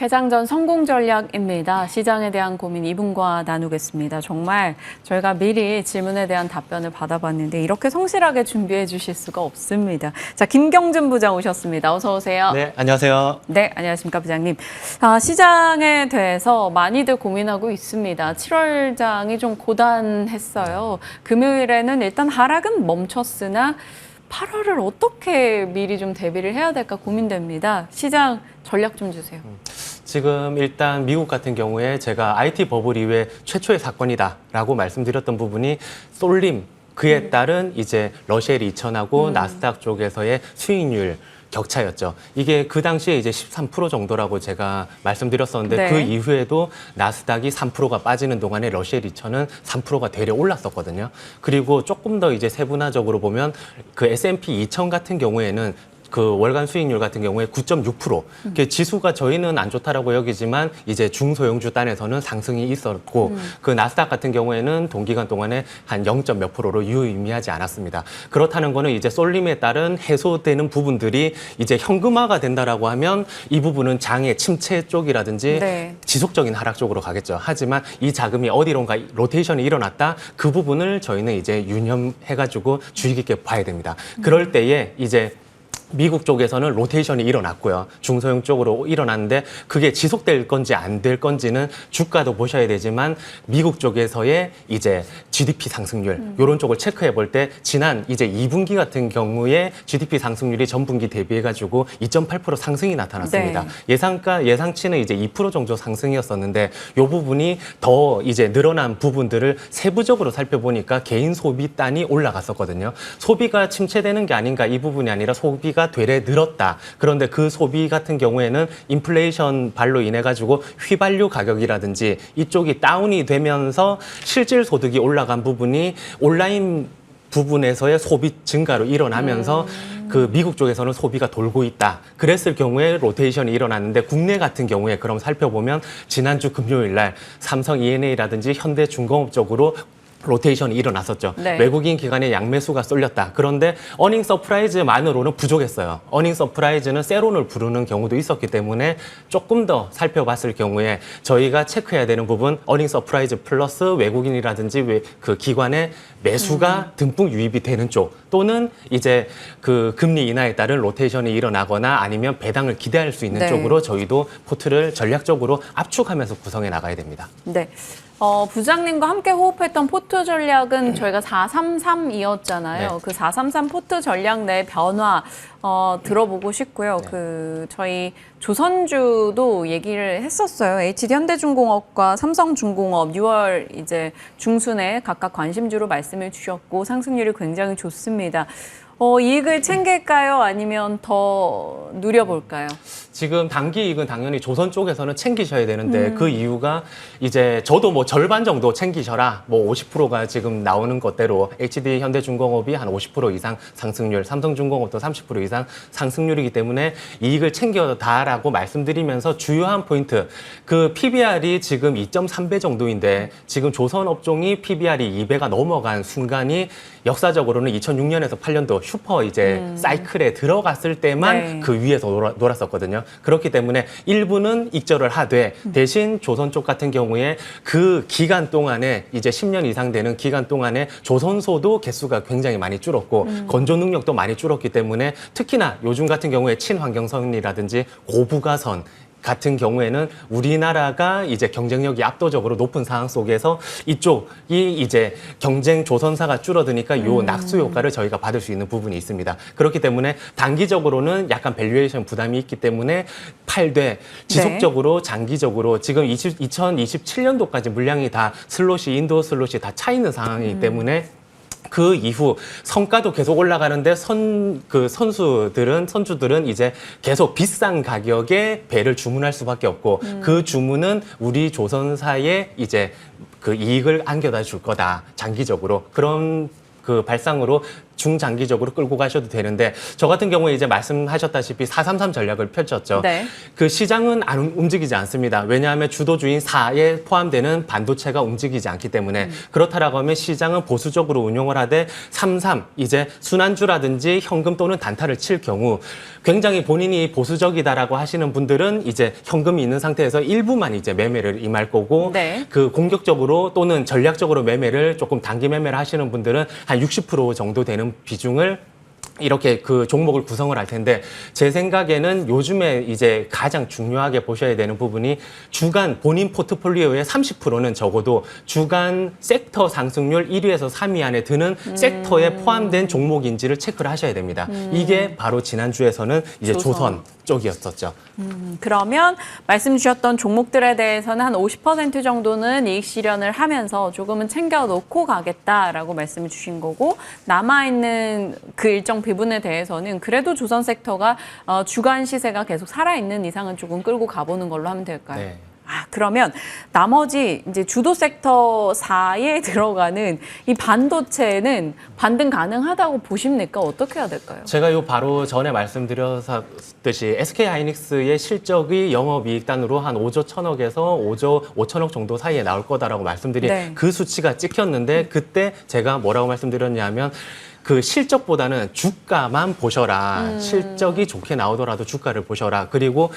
개장전 성공 전략입니다. 시장에 대한 고민 이분과 나누겠습니다. 정말 저희가 미리 질문에 대한 답변을 받아봤는데 이렇게 성실하게 준비해 주실 수가 없습니다. 자, 김경준 부장 오셨습니다. 어서 오세요. 네, 안녕하세요. 네, 안녕하십니까 부장님. 시장에 대해서 많이들 고민하고 있습니다. 7월장이 좀 고단했어요. 금요일에는 일단 하락은 멈췄으나 8월을 어떻게 미리 좀 대비를 해야 될까 고민됩니다. 시장 전략 좀 주세요. 지금 일단 미국 같은 경우에 제가 IT 버블 이후에 최초의 사건이다라고 말씀드렸던 부분이 쏠림, 그에 따른 이제 러셀 2000하고 나스닥 쪽에서의 수익률 격차였죠. 이게 그 당시에 이제 13% 정도라고 제가 말씀드렸었는데 네. 그 이후에도 나스닥이 3%가 빠지는 동안에 러셀 2000은 3%가 되려 올랐었거든요. 그리고 조금 더 이제 세분화적으로 보면 그 S&P 2000 같은 경우에는 그 월간 수익률 같은 경우에 9.6%. 지수가 저희는 안 좋다라고 여기지만 이제 중소형주 단에서는 상승이 있었고 그 나스닥 같은 경우에는 동기간 동안에 한 0. 몇 %로 유의미하지 않았습니다. 그렇다는 거는 이제 쏠림에 따른 해소되는 부분들이 이제 현금화가 된다라고 하면 이 부분은 장의 침체 쪽이라든지 네. 지속적인 하락 쪽으로 가겠죠. 하지만 이 자금이 어디론가 로테이션이 일어났다. 그 부분을 저희는 이제 유념해가지고 주의 깊게 봐야 됩니다. 그럴 때에 이제 미국 쪽에서는 로테이션이 일어났고요. 중소형 쪽으로 일어났는데 그게 지속될 건지 안 될 건지는 주가도 보셔야 되지만 미국 쪽에서의 이제 GDP 상승률 이런 쪽을 체크해 볼 때 지난 이제 2분기 같은 경우에 GDP 상승률이 전분기 대비해 가지고 2.8% 상승이 나타났습니다. 네. 예상치는 이제 2% 정도 상승이었었는데 이 부분이 더 이제 늘어난 부분들을 세부적으로 살펴보니까 개인 소비 단이 올라갔었거든요. 소비가 침체되는 게 아닌가 이 부분이 아니라 소비가 되레 늘었다. 그런데 그 소비 같은 경우에는 인플레이션 발로 인해 가지고 휘발유 가격이라든지 이쪽이 다운이 되면서 실질 소득이 올라간 부분이 온라인 부분에서의 소비 증가로 일어나면서 그 미국 쪽에서는 소비가 돌고 있다. 그랬을 경우에 로테이션이 일어났는데 국내 같은 경우에 그럼 살펴보면 지난주 금요일 날 삼성 E&A라든지 현대중공업 쪽으로 로테이션이 일어났었죠. 네. 외국인 기관의 양매수가 쏠렸다. 그런데 어닝 서프라이즈만으로는 부족했어요. 어닝 서프라이즈는 세론을 부르는 경우도 있었기 때문에 조금 더 살펴봤을 경우에 저희가 체크해야 되는 부분 어닝 서프라이즈 플러스 외국인이라든지 그 기관의 매수가 듬뿍 유입이 되는 쪽 또는 이제 그 금리 인하에 따른 로테이션이 일어나거나 아니면 배당을 기대할 수 있는 네. 쪽으로 저희도 포트를 전략적으로 압축하면서 구성해 나가야 됩니다. 네. 부장님과 함께 호흡했던 포트 전략은 저희가 433이었잖아요. 네. 그 433 포트 전략 내 변화 들어보고 싶고요. 네. 그 저희 조선주도 얘기를 했었어요. HD 현대중공업과 삼성중공업 6월 이제 중순에 각각 관심주로 말씀을 주셨고 상승률이 굉장히 좋습니다. 이익을 챙길까요? 아니면 더 누려볼까요? 지금 단기 이익은 당연히 조선 쪽에서는 챙기셔야 되는데 그 이유가 이제 저도 뭐 절반 정도 챙기셔라. 뭐 50%가 지금 나오는 것대로 HD 현대중공업이 한 50% 이상 상승률, 삼성중공업도 30% 이상 상승률이기 때문에 이익을 챙겨다라고 말씀드리면서 주요한 포인트 그 PBR이 지금 2.3배 정도인데 지금 조선 업종이 PBR이 2배가 넘어간 순간이 역사적으로는 2006년에서 8년도 슈퍼 이제 사이클에 들어갔을 때만 네. 그 위에서 놀았었거든요. 그렇기 때문에 일부는 익절을 하되 대신 조선 쪽 같은 경우에 그 기간 동안에 이제 10년 이상 되는 기간 동안에 조선소도 개수가 굉장히 많이 줄었고 건조 능력도 많이 줄었기 때문에 특히나 요즘 같은 경우에 친환경선이라든지 고부가선 같은 경우에는 우리나라가 이제 경쟁력이 압도적으로 높은 상황 속에서 이쪽이 이제 경쟁 조선사가 줄어드니까 요 낙수 효과를 저희가 받을 수 있는 부분이 있습니다. 그렇기 때문에 단기적으로는 약간 밸류에이션 부담이 있기 때문에 팔되 지속적으로 장기적으로 지금 2027년도까지 물량이 다 슬롯이 인도 슬롯이 다 차 있는 상황이기 때문에 그 이후 성과도 계속 올라가는데 선주들은 이제 계속 비싼 가격에 배를 주문할 수밖에 없고 그 주문은 우리 조선사에 이제 그 이익을 안겨다 줄 거다. 장기적으로. 그런 그 발상으로 중장기적으로 끌고 가셔도 되는데 저 같은 경우에 이제 말씀하셨다시피 433 전략을 펼쳤죠. 네. 그 시장은 안 움직이지 않습니다. 왜냐하면 주도주인 4에 포함되는 반도체가 움직이지 않기 때문에 그렇다라고 하면 시장은 보수적으로 운용을 하되 33 이제 순환주라든지 현금 또는 단타를 칠 경우 굉장히 본인이 보수적이다라고 하시는 분들은 이제 현금이 있는 상태에서 일부만 이제 매매를 임할 거고 네. 그 공격적으로 또는 전략적으로 매매를 조금 단기 매매를 하시는 분들은 한 60% 정도 되는 비중을 이렇게 그 종목을 구성을 할 텐데 제 생각에는 요즘에 이제 가장 중요하게 보셔야 되는 부분이 주간 본인 포트폴리오의 30%는 적어도 주간 섹터 상승률 1위에서 3위 안에 드는 섹터에 포함된 종목인지를 체크를 하셔야 됩니다. 이게 바로 지난주에서는 이제 조선 쪽이었었죠. 그러면 말씀 주셨던 종목들에 대해서는 한 50% 정도는 이익 실현을 하면서 조금은 챙겨놓고 가겠다라고 말씀을 주신 거고 남아있는 그 일정 부분에 대해서는 그래도 조선 섹터가 주간 시세가 계속 살아있는 이상은 조금 끌고 가보는 걸로 하면 될까요? 네. 그러면 나머지 이제 주도 섹터 4에 들어가는 이 반도체는 반등 가능하다고 보십니까? 어떻게 해야 될까요? 제가 요 바로 전에 말씀드렸듯이 SK하이닉스의 실적이 영업이익단으로 한 5조 1천억에서 5조 5천억 정도 사이에 나올 거다라고 말씀드린 네. 그 수치가 찍혔는데 그때 제가 뭐라고 말씀드렸냐면 그 실적보다는 주가만 보셔라. 실적이 좋게 나오더라도 주가를 보셔라. 그리고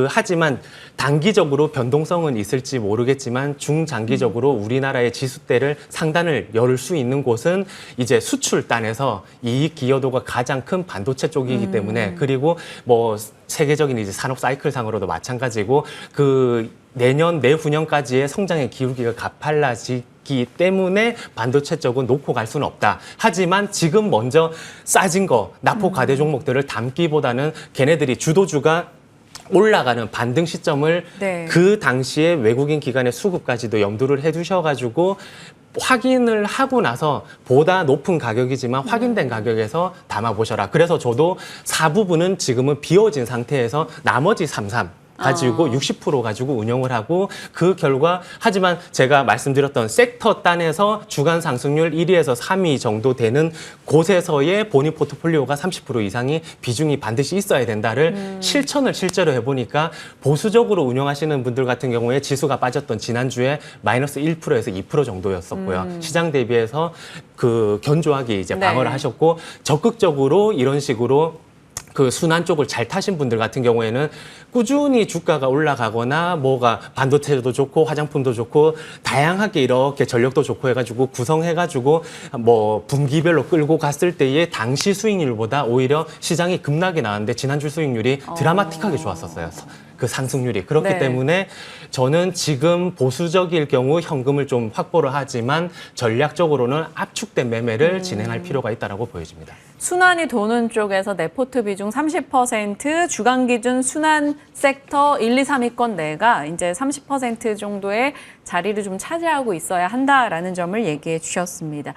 하지만 단기적으로 변동성은 있을지 모르겠지만 중장기적으로 우리나라의 지수대를 상단을 열 수 있는 곳은 이제 수출단에서 이익 기여도가 가장 큰 반도체 쪽이기 때문에 그리고 뭐 세계적인 이제 산업 사이클상으로도 마찬가지고 그 내년 내후년까지의 성장의 기울기가 가팔라지기 때문에 반도체 쪽은 놓고 갈 수는 없다. 하지만 지금 먼저 싸진 거 나포 가대 종목들을 담기보다는 걔네들이 주도주가 올라가는 반등 시점을 네. 그 당시에 외국인 기관의 수급까지도 염두를 해두셔가지고 확인을 하고 나서 보다 높은 가격이지만 확인된 가격에서 담아보셔라. 그래서 저도 4부분은 지금은 비워진 상태에서 나머지 33 가지고 60% 가지고 운영을 하고 그 결과 하지만 제가 말씀드렸던 섹터 단에서 주간 상승률 1위에서 3위 정도 되는 곳에서의 본인 포트폴리오가 30% 이상이 비중이 반드시 있어야 된다를 실천을 실제로 해보니까 보수적으로 운영하시는 분들 같은 경우에 지수가 빠졌던 지난주에 마이너스 1%에서 2% 정도였었고요. 시장 대비해서 그 견조하게 이제 방어를 네. 하셨고 적극적으로 이런 식으로 그 순환 쪽을 잘 타신 분들 같은 경우에는 꾸준히 주가가 올라가거나 뭐가 반도체도 좋고 화장품도 좋고 다양하게 이렇게 전력도 좋고 해가지고 구성해가지고 뭐 분기별로 끌고 갔을 때의 당시 수익률보다 오히려 시장이 급락이 나왔는데 지난주 수익률이 드라마틱하게 좋았었어요. 그 상승률이. 그렇기 네. 때문에 저는 지금 보수적일 경우 현금을 좀 확보를 하지만 전략적으로는 압축된 매매를 진행할 필요가 있다고 보여집니다. 순환이 도는 쪽에서 내포트 비중 30%, 주간 기준 순환 섹터 1, 2, 3위권 내가 이제 30% 정도의 자리를 좀 차지하고 있어야 한다라는 점을 얘기해 주셨습니다.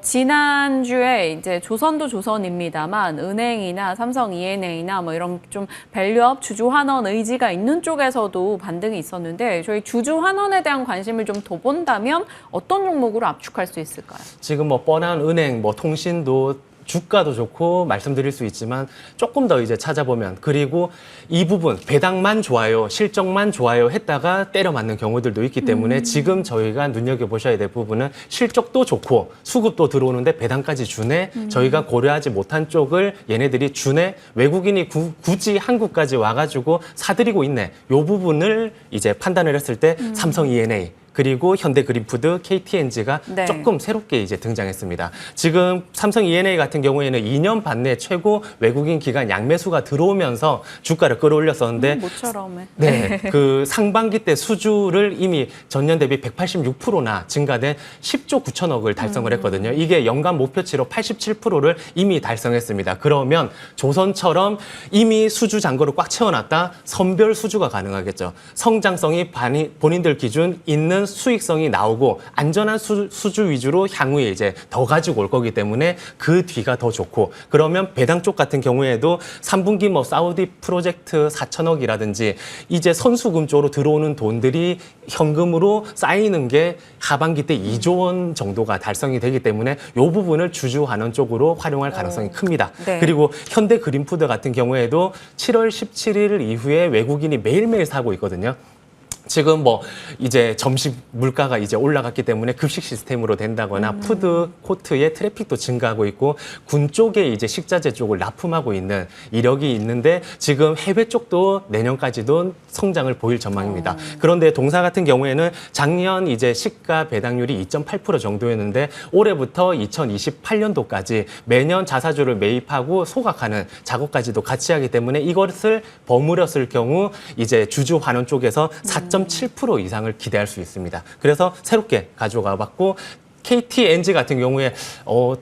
지난주에 이제 조선도 조선입니다만 은행이나 삼성 E&A나 뭐 이런 좀 밸류업 주주 환원 의지가 있는 쪽에서도 반등이 있었는데 저희 주주 환원에 대한 관심을 좀 더 본다면 어떤 종목으로 압축할 수 있을까요? 지금 뭐 뻔한 은행, 뭐 통신도 주가도 좋고 말씀드릴 수 있지만 조금 더 이제 찾아보면 그리고 이 부분 배당만 좋아요, 실적만 좋아요 했다가 때려 맞는 경우들도 있기 때문에 지금 저희가 눈여겨보셔야 될 부분은 실적도 좋고 수급도 들어오는데 배당까지 주네 저희가 고려하지 못한 쪽을 얘네들이 주네 외국인이 굳이 한국까지 와가지고 사들이고 있네 요 부분을 이제 판단을 했을 때 삼성 E&A 그리고 현대그린푸드, KTNG가 네. 조금 새롭게 이제 등장했습니다. 지금 삼성 E&A 같은 경우에는 2년 반 내 최고 외국인 기관 양매수가 들어오면서 주가를 끌어올렸었는데 모처럼. 네, 그 상반기 때 수주를 이미 전년 대비 186%나 증가된 10조 9천억을 달성을 했거든요. 이게 연간 목표치로 87%를 이미 달성했습니다. 그러면 조선처럼 이미 수주 잔고를 꽉 채워놨다 선별 수주가 가능하겠죠. 성장성이 본인들 기준 있는 그러면 수익성이 나오고 안전한 수주 위주로 향후에 이제 더 가지고 올 거기 때문에 그 뒤가 더 좋고, 그러면 배당 쪽 같은 경우에도 3분기 뭐 사우디 프로젝트 4천억이라든지 이제 선수금 쪽으로 들어오는 돈들이 현금으로 쌓이는 게 하반기 때 2조 원 정도가 달성이 되기 때문에 이 부분을 주주환원 쪽으로 활용할 가능성이 큽니다. 네. 그리고 현대 그린푸드 같은 경우에도 7월 17일 이후에 외국인이 매일매일 사고 있거든요. 지금 뭐 이제 점심 물가가 이제 올라갔기 때문에 급식 시스템으로 된다거나 푸드 코트의 트래픽도 증가하고 있고, 군 쪽에 이제 식자재 쪽을 납품하고 있는 이력이 있는데 지금 해외 쪽도 내년까지도 성장을 보일 전망입니다. 그런데 동사 같은 경우에는 작년 이제 시가 배당률이 2.8% 정도였는데 올해부터 2028년도까지 매년 자사주를 매입하고 소각하는 작업까지도 같이 하기 때문에 이것을 버무렸을 경우 이제 주주 환원 쪽에서 4.7% 이상을 기대할 수 있습니다. 그래서 새롭게 가져가 봤고, KTNG 같은 경우에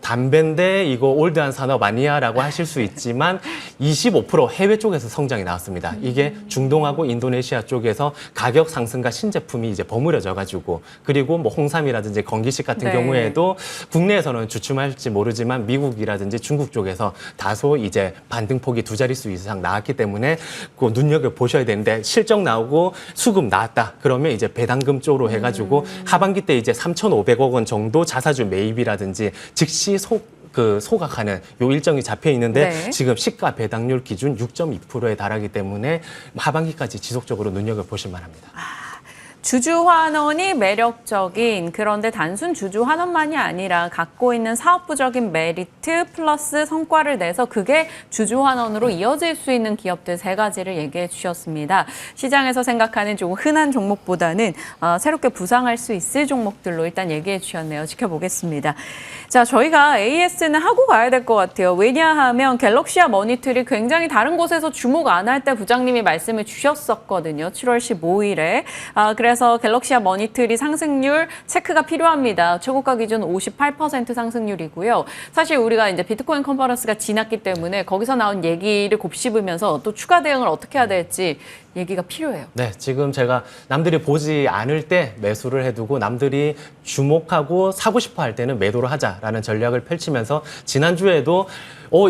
담배인데 이거 올드한 산업 아니야라고 하실 수 있지만 25% 해외 쪽에서 성장이 나왔습니다. 이게 중동하고 인도네시아 쪽에서 가격 상승과 신제품이 이제 버무려져 가지고, 그리고 뭐 홍삼이라든지 건기식 같은 네. 경우에도 국내에서는 주춤할지 모르지만 미국이라든지 중국 쪽에서 다소 이제 반등폭이 두 자릿수 이상 나왔기 때문에 그 눈여겨 보셔야 되는데, 실적 나오고 수급 나왔다 그러면 이제 배당금 쪽으로 해가지고 하반기 때 이제 3,500억 원 정도 자사주 매입이라든지 즉시 소각하는 요 일정이 잡혀 있는데 네. 지금 시가 배당률 기준 6.2%에 달하기 때문에 하반기까지 지속적으로 눈여겨 보실 만합니다. 주주환원이 매력적인, 그런데 단순 주주환원만이 아니라 갖고 있는 사업부적인 메리트 플러스 성과를 내서 그게 주주환원으로 이어질 수 있는 기업들 3가지를 얘기해 주셨습니다. 시장에서 생각하는 조금 흔한 종목보다는 새롭게 부상할 수 있을 종목들로 일단 얘기해 주셨네요. 지켜보겠습니다. 자, 저희가 AS는 하고 가야 될 것 같아요. 왜냐하면 갤럭시와 머니틀이 굉장히 다른 곳에서 주목 안 할 때 부장님이 말씀을 주셨었거든요. 7월 15일에. 그래서 갤럭시와 머니틀이 상승률 체크가 필요합니다. 최고가 기준 58% 상승률이고요. 사실 우리가 이제 비트코인 컨퍼런스가 지났기 때문에 거기서 나온 얘기를 곱씹으면서 또 추가 대응을 어떻게 해야 될지 얘기가 필요해요. 네, 지금 제가 남들이 보지 않을 때 매수를 해두고 남들이 주목하고 사고 싶어 할 때는 매도를 하자라는 전략을 펼치면서 지난주에도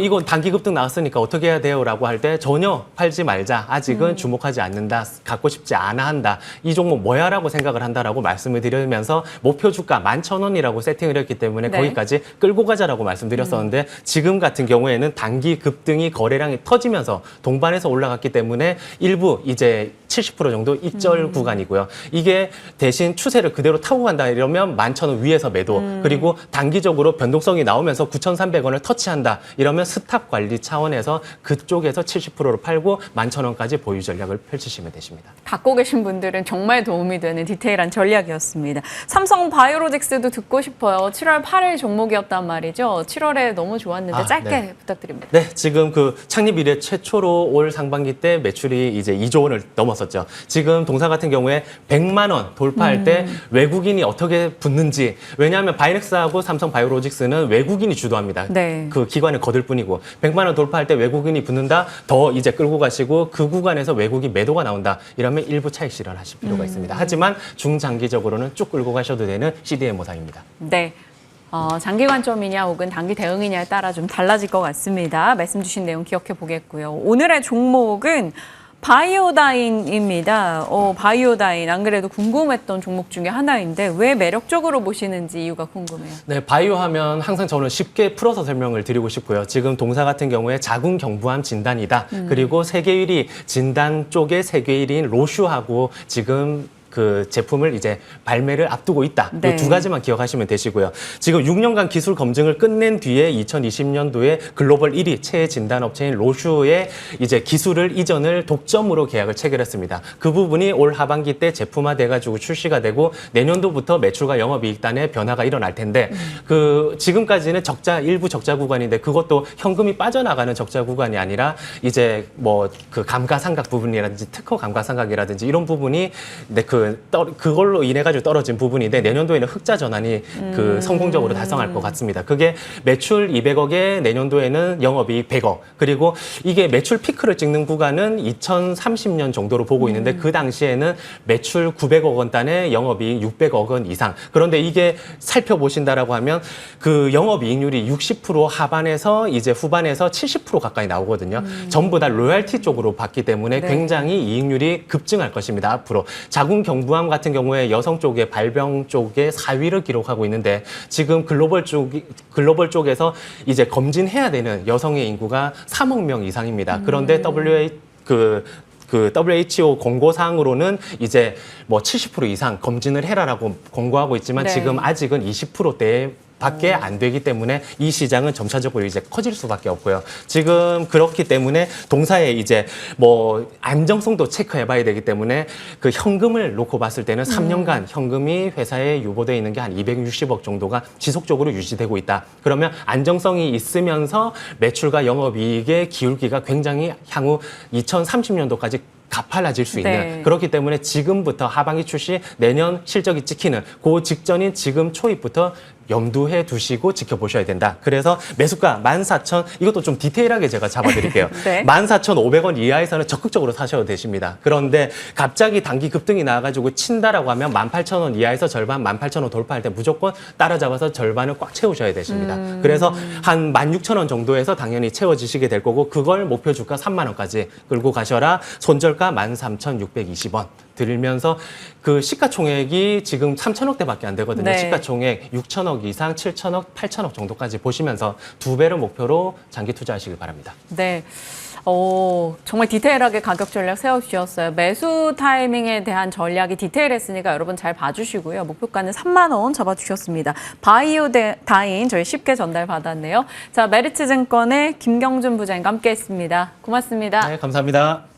이건 단기 급등 나왔으니까 어떻게 해야 돼요? 라고 할 때 전혀 팔지 말자. 아직은 주목하지 않는다. 갖고 싶지 않아 한다. 이 종목 뭐야? 라고 생각을 한다라고 말씀을 드리면서 목표 주가 11,000원이라고 세팅을 했기 때문에 네. 거기까지 끌고 가자라고 말씀드렸었는데 지금 같은 경우에는 단기 급등이 거래량이 터지면서 동반해서 올라갔기 때문에 일부 이제 70% 정도 입절 구간이고요. 이게 대신 추세를 그대로 타고 간다 이러면 11,000원 위에서 매도, 그리고 단기적으로 변동성이 나오면서 9,300원을 터치한다 이러면 스탑 관리 차원에서 그쪽에서 70%로 팔고 11,000원까지 보유 전략을 펼치시면 되십니다. 갖고 계신 분들은 정말 도움이 되는 디테일한 전략이었습니다. 삼성 바이오로직스도 듣고 싶어요. 7월 8일 종목이었단 말이죠. 7월에 너무 좋았는데 짧게 네. 부탁드립니다. 네, 지금 그 창립 이래 최초로 올 상반기 때 매출이 이제 2조 원을 넘었었죠. 지금 동사 같은 경우에 100만 원 돌파할 때 외국인이 어떻게 붙는지, 왜냐하면 바이넥스하고 삼성 바이오로직스는 외국인이 주도합니다. 네. 그 기관을 거들 뿐이고 100만 원 돌파할 때 외국인이 붙는다, 더 이제 끌고 가시고 그 구간에서 외국인 매도가 나온다 이러면 일부 차익 실현하실 필요가 있습니다. 하지만 중장기적으로는 쭉 끌고 가셔도 되는 CDMO상입니다. 네. 장기 관점이냐 혹은 단기 대응이냐에 따라 좀 달라질 것 같습니다. 말씀 주신 내용 기억해 보겠고요. 오늘의 종목은 바이오다인입니다. 바이오다인 안 그래도 궁금했던 종목 중에 하나인데 왜 매력적으로 보시는지 이유가 궁금해요. 네, 바이오 하면 항상 저는 쉽게 풀어서 설명을 드리고 싶고요. 지금 동사 같은 경우에 자궁 경부암 진단이다. 그리고 세계 1위 진단 쪽에 세계 1위인 로슈하고 지금 그 제품을 이제 발매를 앞두고 있다. 네. 이 두 가지만 기억하시면 되시고요. 지금 6년간 기술 검증을 끝낸 뒤에 2020년도에 글로벌 1위 체해 진단 업체인 로슈의 이제 기술을 이전을 독점으로 계약을 체결했습니다. 그 부분이 올 하반기 때 제품화 돼가지고 출시가 되고 내년도부터 매출과 영업이익단의 변화가 일어날 텐데 그 지금까지는 일부 적자 구간인데 그것도 현금이 빠져나가는 적자 구간이 아니라 이제 뭐 그 감가상각 부분이라든지 특허 감가상각이라든지 이런 부분이 그 그걸로 인해 가지고 떨어진 부분인데 내년도에는 흑자 전환이 성공적으로 달성할 것 같습니다. 그게 매출 200억에 내년도에는 영업이익 100억. 그리고 이게 매출 피크를 찍는 구간은 2030년 정도로 보고 있는데 그 당시에는 매출 900억 원 단에 영업이익 600억 원 이상. 그런데 이게 살펴보신다라고 하면 그 영업이익률이 60% 하반에서 이제 후반에서 70% 가까이 나오거든요. 전부 다 로얄티 쪽으로 봤기 때문에 네. 굉장히 이익률이 급증할 것입니다. 앞으로 자궁 경부암 같은 경우에 여성 쪽에 발병 쪽에 4위를 기록하고 있는데 지금 글로벌 쪽에서 이제 검진해야 되는 여성의 인구가 3억 명 이상입니다. 그런데 WHO 권고사항으로는 이제 뭐 70% 이상 검진을 해라라고 권고하고 있지만 네. 지금 아직은 20%대에 밖에 안 되기 때문에 이 시장은 점차적으로 이제 커질 수밖에 없고요. 지금 그렇기 때문에 동사에 이제 뭐 안정성도 체크해 봐야 되기 때문에 그 현금을 놓고 봤을 때는 3년간 현금이 회사에 유보되어 있는 게 한 260억 정도가 지속적으로 유지되고 있다. 그러면 안정성이 있으면서 매출과 영업이익의 기울기가 굉장히 향후 2030년도까지 가팔라질 수 있는 네. 그렇기 때문에 지금부터 하반기 출시 내년 실적이 찍히는 그 직전인 지금 초입부터 염두해 두시고 지켜보셔야 된다. 그래서 매수가 14,000 이것도 좀 디테일하게 제가 잡아드릴게요. 네. 14,500원 이하에서는 적극적으로 사셔도 되십니다. 그런데 갑자기 단기 급등이 나와가지고 친다라고 하면 18,000원 이하에서 절반 18,000원 돌파할 때 무조건 따라잡아서 절반을 꽉 채우셔야 되십니다. 그래서 한 16,000원 정도에서 당연히 채워지시게 될 거고 그걸 목표 주가 3만 원까지 끌고 가셔라. 손절가 13,620원. 들면서 그 시가총액이 지금 3천억대밖에 안 되거든요. 네. 시가총액 6천억 이상, 7천억, 8천억 정도까지 보시면서 2배를 목표로 장기 투자하시길 바랍니다. 네. 정말 디테일하게 가격 전략 세워주셨어요. 매수 타이밍에 대한 전략이 디테일했으니까 여러분 잘 봐주시고요. 목표가는 3만 원 잡아주셨습니다. 바이오 다인 저희 쉽게 전달받았네요. 자, 메리츠증권의 김경준 부장님과 함께했습니다. 고맙습니다. 네, 감사합니다.